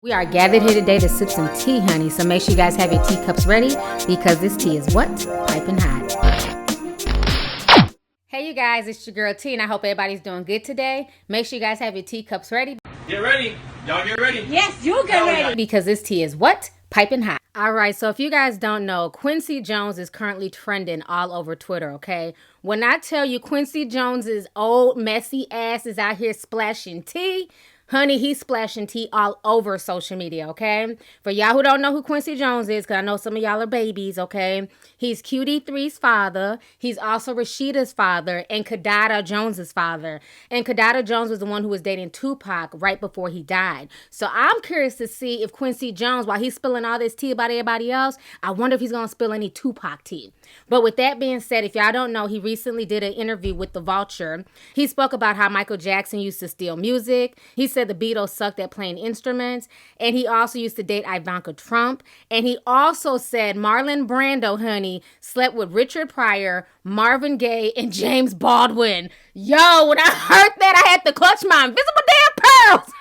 We are gathered here today to sip some tea, honey, so make sure you guys have your teacups ready because this tea is what? Piping hot. Hey, you guys, it's your girl T, and I hope everybody's doing good today. Make sure you guys have your teacups ready. Get ready. Y'all get ready. Yes, you get ready. Because this tea is what? Piping hot. All right, so if you guys don't know, Quincy Jones is currently trending all over Twitter, okay? When I tell you Quincy Jones's old messy ass is out here splashing tea, honey, he's splashing tea all over social media, okay? For y'all who don't know who Quincy Jones is, because I know some of y'all are babies, okay? He's QD3's father. He's also Rashida's father and Kadada Jones's father. And Kadada Jones was the one who was dating Tupac right before he died. So I'm curious to see if Quincy Jones, while he's spilling all this tea about everybody else, I wonder if he's going to spill any Tupac tea. But with that being said, if y'all don't know, he recently did an interview with The Vulture. He spoke about how Michael Jackson used to steal music. He said the Beatles sucked at playing instruments, and he also used to date Ivanka Trump, and he also said Marlon Brando, honey, slept with Richard Pryor, Marvin Gaye, and James Baldwin. Yo, when I heard that, I had to clutch my invisible damn pearls.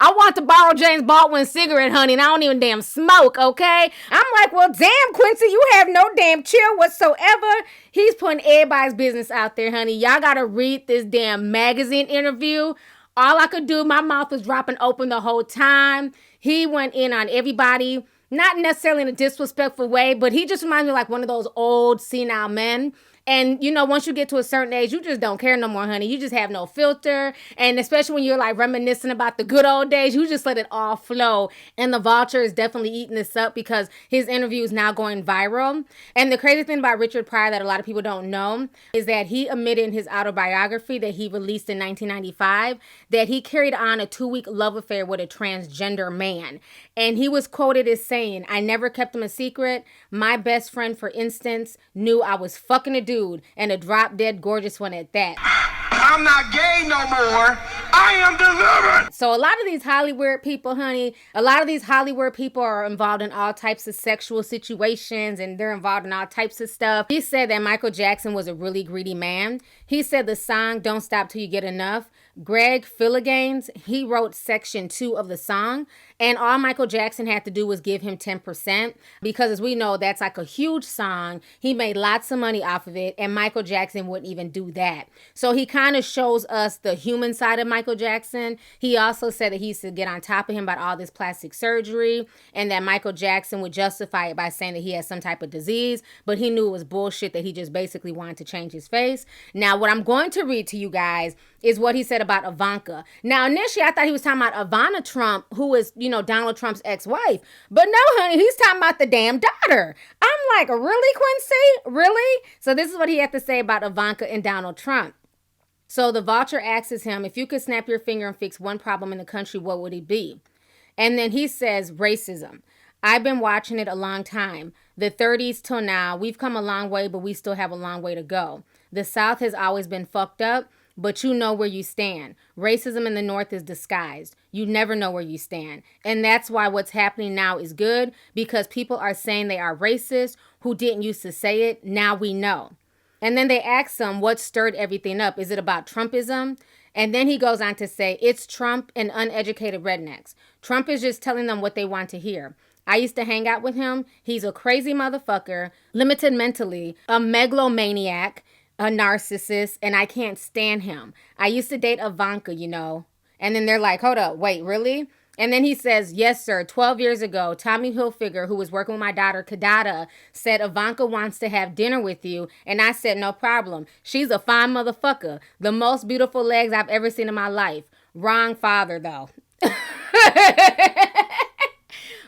I want to borrow James Baldwin's cigarette, honey, and I don't even damn smoke, okay? I'm like, well, damn, Quincy, you have no damn chill whatsoever. He's putting everybody's business out there, honey. Y'all gotta read this damn magazine interview. All I could do, my mouth was dropping open the whole time. He went in on everybody, not necessarily in a disrespectful way, but he just reminds me like one of those old senile men. And, you know, once you get to a certain age, you just don't care no more, honey. You just have no filter. And especially when you're, like, reminiscing about the good old days, you just let it all flow. And The Vulture is definitely eating this up because his interview is now going viral. And the crazy thing about Richard Pryor that a lot of people don't know is that he admitted in his autobiography that he released in 1995 that he carried on a 2-week love affair with a transgender man. And he was quoted as saying, "I never kept him a secret. My best friend, for instance, knew I was fucking a dude, and a drop-dead gorgeous one at that." I'm not gay no more. I am delivered. So a lot of these Hollywood people, honey, a lot of these Hollywood people are involved in all types of sexual situations, and they're involved in all types of stuff. He said that Michael Jackson was a really greedy man. He said the song "Don't Stop Till You Get Enough," Greg Philliganes, he wrote section 2 of the song, and all Michael Jackson had to do was give him 10%, because as we know, that's like a huge song. He made lots of money off of it, and Michael Jackson wouldn't even do that. So he kind of shows us the human side of Michael Jackson. He also said that he used to get on top of him about all this plastic surgery, and that Michael Jackson would justify it by saying that he has some type of disease, but he knew it was bullshit, that he just basically wanted to change his face. Now, what I'm going to read to you guys is what he said about Ivanka. Now, initially, I thought he was talking about Ivanka Trump, who is, you know, Donald Trump's ex-wife. But no, honey, he's talking about the damn daughter. I'm like, really, Quincy? Really? So this is what he had to say about Ivanka and Donald Trump. So The Vulture asks him, if you could snap your finger and fix one problem in the country, what would it be? And then he says, racism. I've been watching it a long time. The 30s till now, we've come a long way, but we still have a long way to go. The South has always been fucked up, but you know where you stand. Racism in the North is disguised. You never know where you stand. And that's why what's happening now is good, because people are saying they are racist who didn't used to say it. Now we know. And then they ask him what stirred everything up. Is it about Trumpism? And then he goes on to say, it's Trump and uneducated rednecks. Trump is just telling them what they want to hear. I used to hang out with him. He's a crazy motherfucker, limited mentally, a megalomaniac, a narcissist, and I can't stand him. I used to date Ivanka, you know. And then they're like, hold up, wait, really? And then he says, yes, sir, 12 years ago, Tommy Hilfiger, who was working with my daughter, Kadada, said Ivanka wants to have dinner with you. And I said, no problem. She's a fine motherfucker. The most beautiful legs I've ever seen in my life. Wrong father, though.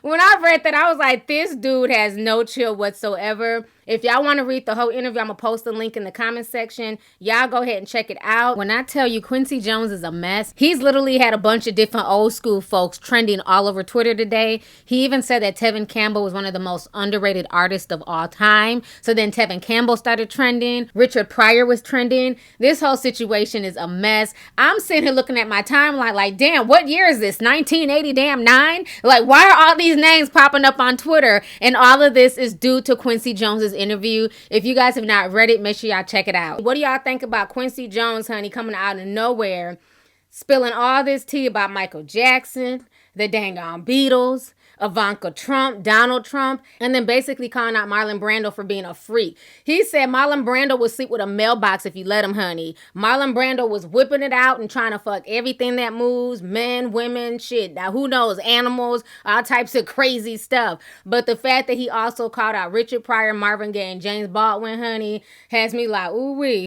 When I read that, I was like, this dude has no chill whatsoever. If y'all want to read the whole interview, I'm going to post the link in the comment section. Y'all go ahead and check it out. When I tell you Quincy Jones is a mess, he's literally had a bunch of different old school folks trending all over Twitter today. He even said that Tevin Campbell was one of the most underrated artists of all time. So then Tevin Campbell started trending. Richard Pryor was trending. This whole situation is a mess. I'm sitting here looking at my timeline like, damn, what year is this? 1980 damn 9? Like, why are all these names popping up on Twitter? And all of this is due to Quincy Jones's interview. If you guys have not read it, make sure y'all check it out. What do y'all think about Quincy Jones, honey, coming out of nowhere, spilling all this tea about Michael Jackson, the dang on Beatles, Ivanka Trump, Donald Trump, and then basically calling out Marlon Brando for being a freak. He said Marlon Brando would sleep with a mailbox if you let him, honey. Marlon Brando was whipping it out and trying to fuck everything that moves, men, women, shit. Now, who knows, animals, all types of crazy stuff. But the fact that he also called out Richard Pryor, Marvin Gaye, and James Baldwin, honey, has me like, ooh-wee.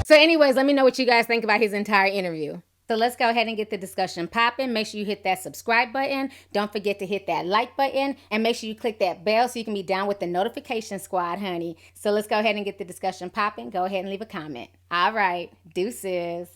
So anyways, let me know what you guys think about his entire interview. So let's go ahead and get the discussion popping. Make sure you hit that subscribe button. Don't forget to hit that like button. And make sure you click that bell so you can be down with the notification squad, honey. So let's go ahead and get the discussion popping. Go ahead and leave a comment. All right. Deuces.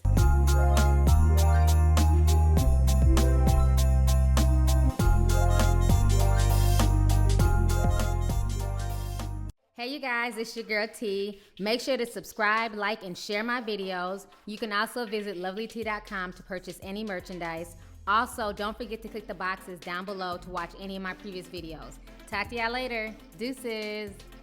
Hey you guys, it's your girl T. Make sure to subscribe, like, and share my videos. You can also visit Lovelyti.com to purchase any merchandise. Also, don't forget to click the boxes down below to watch any of my previous videos. Talk to y'all later. Deuces.